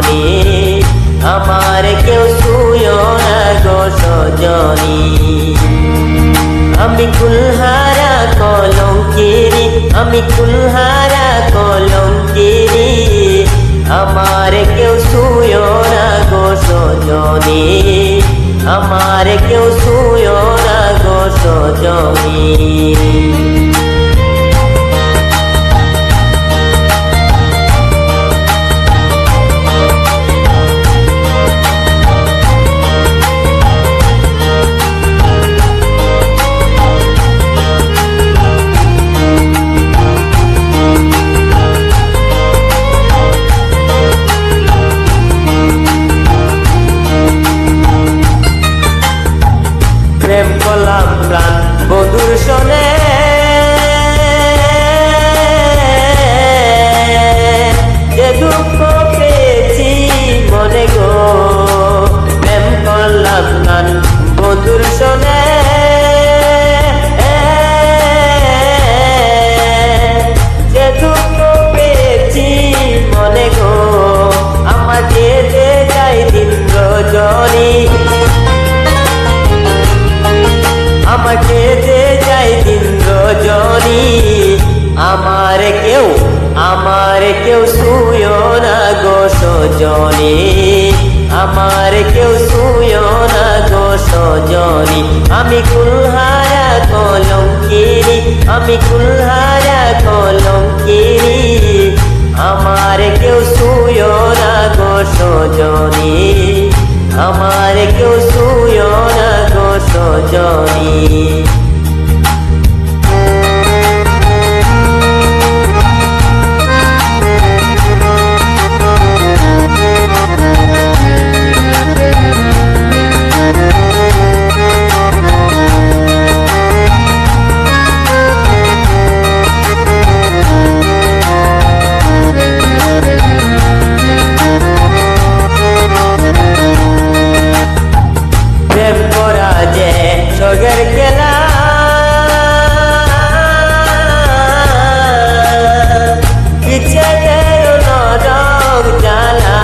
সজনী আমার কেউ ছুঁয়ো না গো সজনী। আমি কুলহারা কলঙ্কিনী, আমি কুলহারা কলঙ্কিনী, আমার কেউ ছুঁয়ো না গো সজনী, আমার কেউ ছুঁয়ো না গো সজনী। প্রেম করলাম প্রাণ বধুর সনে, যে দুঃখ পেয়েছি মনে গো। প্রেম করলাম প্রাণ বধুর সনে, যে দুঃখ পেয়েছি মনে গো। আমাকে যে যাই দিন রজনী, আমাকে যে যাই দিন রজনী, আমার কেউ ছুঁয়ো না গো সজনী, আমার কেউ ছুঁয়ো না গো সজনী। আমি কুলহারা কলঙ্কিনী, আমি কুলহারা কলঙ্কিনী, আমার কেউ ছুঁয়ো না গো সজনী, আমার কেউ ছুঁয়ো না গো সজনী। প্রেম করা যে স্বর্গের খেলা, ইচ্ছেদের নরক জ্বালা।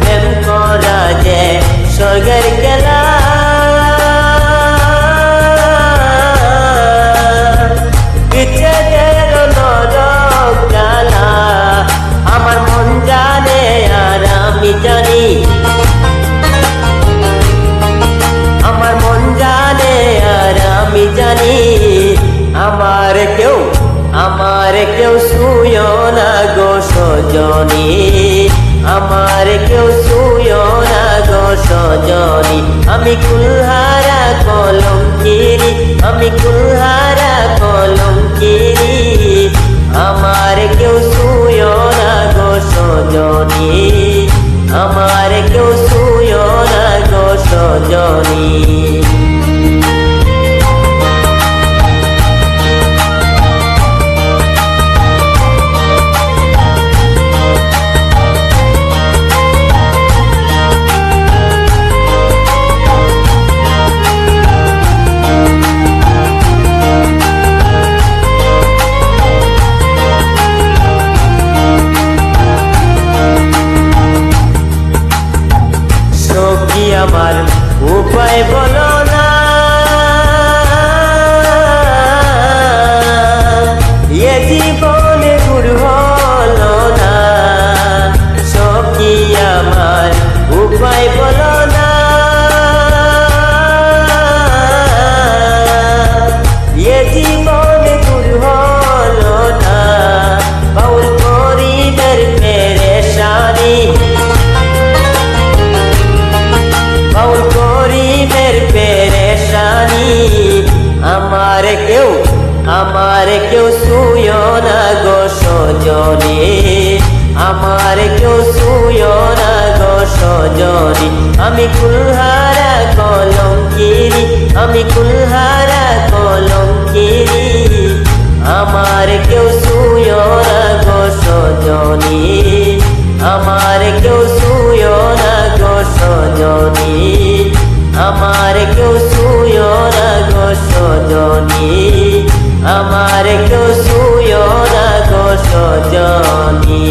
প্রেম করা যে স্বর্গের খেলা, ইচ্ছেদের নরক জ্বালা। আমার মন জানে আর আমি জানি, আমার মন জানে আর আমি জানি, আমার কেউ ছুঁয়ো না গো সজনী, আমার কেউ ছুঁয়ো না গো সজনী। আমি কুলহারা কলঙ্কিনী, আমি কুলহারা কলঙ্কিনী, আমার কেউ ছুঁয়ো না গো সজনী, আমার কেউ ছুঁয়ো না গো সজনী। সখী আমার উপায় বলো না, এ জীবনে দূর হলো না। সখী আমার উপায় বলো না, এ জীবনে দূর হলো না। বাউল করিমের পেরেশানি, বাউল করিমের পেরেশানি, আমার কেউ ছুঁয়ো না গো সজনী, আমার কেউ ছুঁয়ো না গো সজনী। আমি কুলহারা কলঙ্কিনী, আমি কুলহারা কলঙ্কিনী, আমার কেউ ছুঁয়ো না গো সজনী, আমার কেউ ছুঁয়ো না গো সজনী, আমার কেউ ছুঁয়ো না গো সজনী, আমার কেউ ছুঁয়ো না গো সজনী।